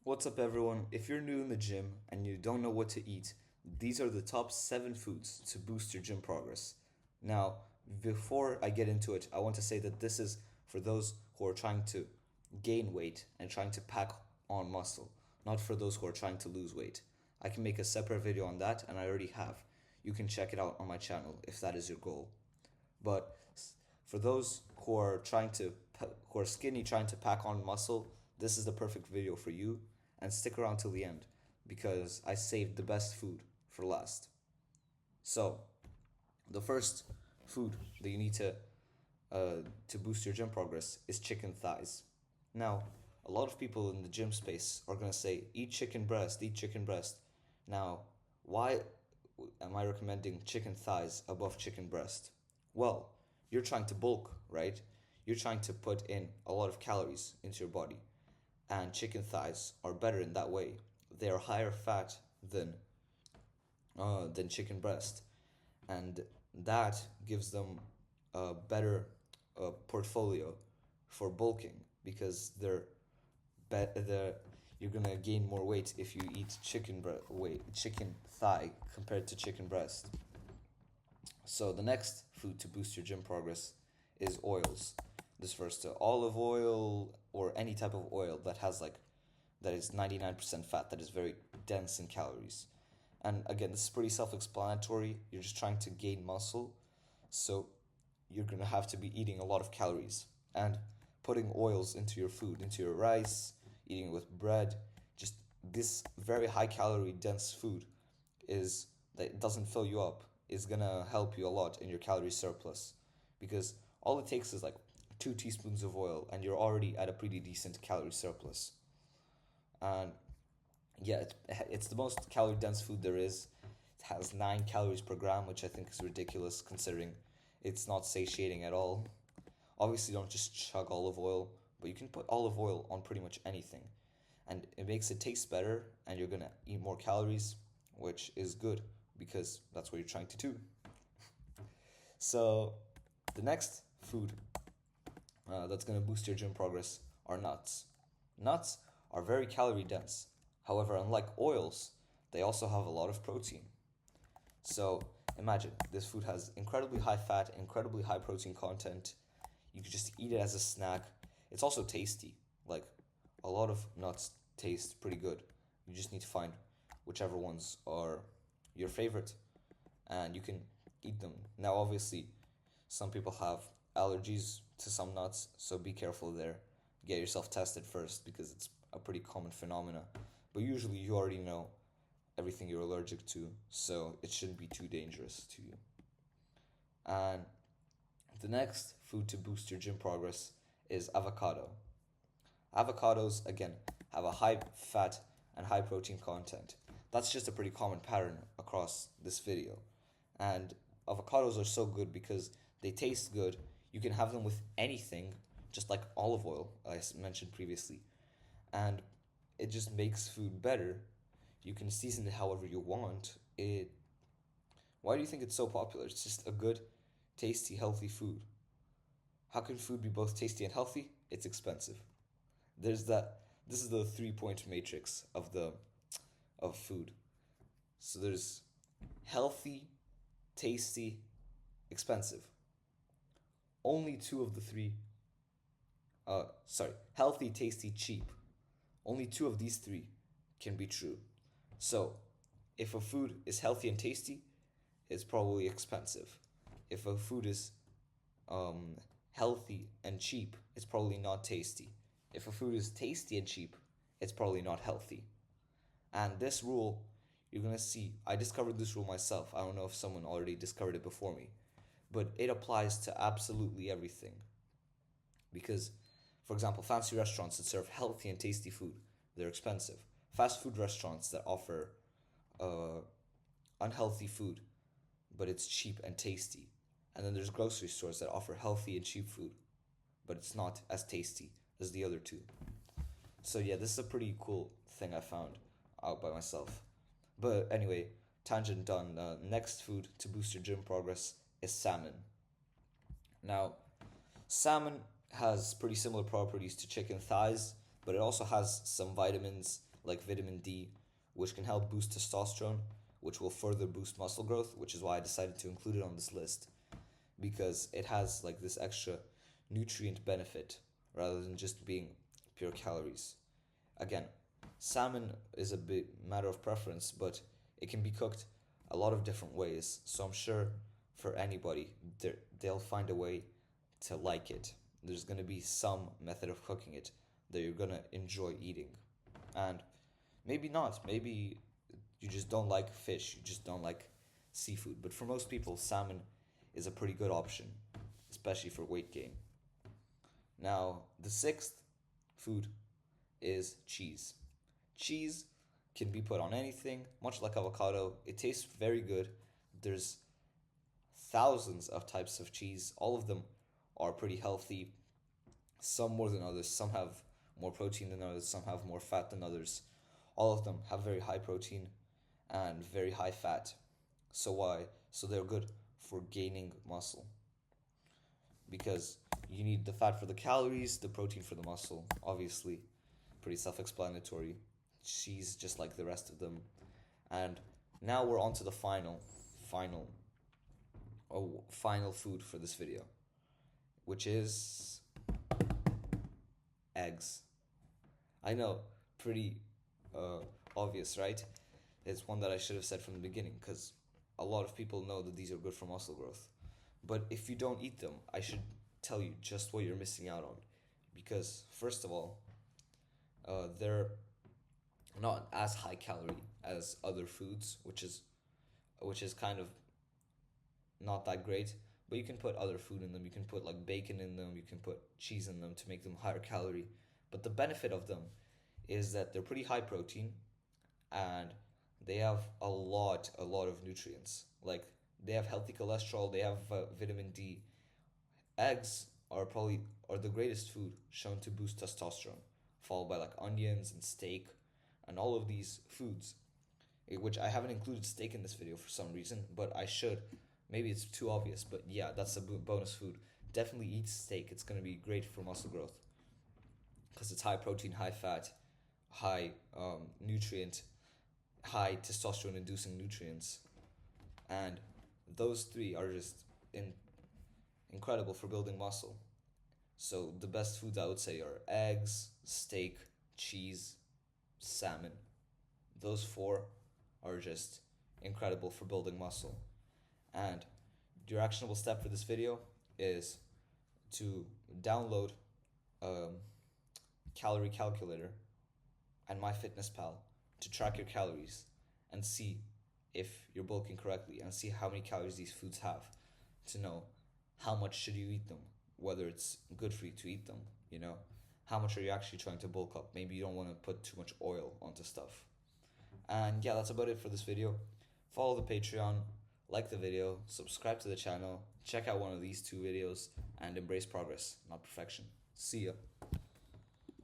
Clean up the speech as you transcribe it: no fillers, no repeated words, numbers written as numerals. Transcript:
What's up, everyone? If you're new in the gym and you don't know what to eat, these are the top 7 foods to boost your gym progress. Now, before I get into it, I want to say that this is for those who are trying to gain weight and trying to pack on muscle, not for those who are trying to lose weight. I can make a separate video on that, and I already have. You can check it out on my channel if that is your goal. But for those who are who are skinny, trying to pack on muscle, this is the perfect video for you. And stick around till the end because I saved the best food for last. So, the first food that you need to boost your gym progress is chicken thighs. Now, a lot of people in the gym space are gonna say, eat chicken breast, eat chicken breast. Now, why am I recommending chicken thighs above chicken breast? Well, you're trying to bulk, right? You're trying to put in a lot of calories into your body, and chicken thighs are better in that way. They are higher fat than chicken breast, and that gives them a better portfolio for bulking because they're you're gonna gain more weight if you eat chicken thigh compared to chicken breast. So the next food to boost your gym progress is oils. This refers to olive oil or any type of oil that is 99% fat, that is very dense in calories. And again, this is pretty self-explanatory. You're just trying to gain muscle, so you're gonna have to be eating a lot of calories and putting oils into your food, into your rice, eating with bread. Just this very high calorie dense food is that doesn't fill you up is gonna help you a lot in your calorie surplus because all it takes is like 2 teaspoons of oil and you're already at a pretty decent calorie surplus. And yeah, it's the most calorie dense food there is. It has 9 calories per gram, which I think is ridiculous considering it's not satiating at all. Obviously, don't just chug olive oil, but you can put olive oil on pretty much anything, and it makes it taste better, and you're gonna eat more calories, which is good because that's what you're trying to do. So, the next food that's gonna boost your gym progress are nuts. Nuts are very calorie dense. However, unlike oils, they also have a lot of protein. So imagine this food has incredibly high fat, incredibly high protein content. You could just eat it as a snack. It's also tasty. Like a lot of nuts taste pretty good. You just need to find whichever ones are your favorite and you can eat them. Now, obviously, some people have allergies to some nuts, so be careful there. Get yourself tested first because it's a pretty common phenomena. But usually, you already know everything you're allergic to, so it shouldn't be too dangerous to you. And the next food to boost your gym progress is avocado. Avocados, again, have a high fat and high protein content. That's just a pretty common pattern across this video. And avocados are so good because they taste good. You can have them with anything, just like olive oil, as I mentioned previously. And it just makes food better. You can season it however you want. Why do you think it's so popular? It's just a good, tasty, healthy food. How can food be both tasty and healthy? It's expensive. There's that. This is the 3 point matrix of food. So there's healthy, tasty, expensive. Only two of the three. Healthy, tasty, cheap. Only two of these three can be true. So, if a food is healthy and tasty, it's probably expensive. If a food is um, healthy and cheap, it's probably not tasty. If a food is tasty and cheap, it's probably not healthy. And this rule, you're gonna see, I discovered this rule myself. I don't know if someone already discovered it before me, but it applies to absolutely everything. Because, for example, fancy restaurants that serve healthy and tasty food, they're expensive. Fast food restaurants that offer uh, unhealthy food, but it's cheap and tasty. And then there's grocery stores that offer healthy and cheap food, but it's not as tasty as the other two. So yeah, this is a pretty cool thing I found out by myself. But anyway, tangent done. Next food to boost your gym progress is salmon. Now, salmon has pretty similar properties to chicken thighs. but it also has some vitamins like vitamin D, which can help boost testosterone, which will further boost muscle growth, which is why I decided to include it on this list because it has like this extra nutrient benefit rather than just being pure calories. Again, salmon is a bit matter of preference, but it can be cooked a lot of different ways. So I'm sure for anybody, they'll find a way to like it. There's going to be some method of cooking it that you're going to enjoy eating. And maybe not. Maybe you just don't like fish, you just don't like seafood. But for most people, salmon is a pretty good option, especially for weight gain. Now, the sixth food is cheese. Cheese can be put on anything, much like avocado. It tastes very good. There's thousands of types of cheese. All of them are pretty healthy, some more than others. Some have more protein than others, some have more fat than others. All of them have very high protein and very high fat. So why? So they're good for gaining muscle because you need the fat for the calories, the protein for the muscle. Obviously, pretty self-explanatory. Cheese just like the rest of them. And now we're on to the final food for this video, which is eggs. I know, pretty obvious, right? It's one that I should have said from the beginning because a lot of people know that these are good for muscle growth. But if you don't eat them, I should tell you just what you're missing out on. Because, first of all, they're not as high calorie as other foods, which is kind of not that great. But you can put other food in them. You can put like bacon in them. You can put cheese in them to make them higher calorie. But the benefit of them is that they're pretty high protein, and they have a lot of nutrients. Like they have healthy cholesterol. They have vitamin D. Eggs are the greatest food shown to boost testosterone, followed by like onions and steak, and all of these foods, which I haven't included steak in this video for some reason, but I should. Maybe it's too obvious, but yeah, that's a bonus food. Definitely eat steak. It's going to be great for muscle growth because it's high protein, high fat, high nutrient, high testosterone inducing nutrients. And those three are just incredible for building muscle. So the best foods I would say are eggs, steak, cheese, salmon. Those four are just incredible for building muscle. And your actionable step for this video is to download a calorie calculator and MyFitnessPal to track your calories and see if you're bulking correctly and see how many calories these foods have to know how much should you eat them, whether it's good for you to eat them, how much are you actually trying to bulk up. Maybe you don't want to put too much oil onto stuff. And yeah, that's about it for this video. Follow the Patreon, like the video, subscribe to the channel, check out one of these two videos, and embrace progress, not perfection. See ya.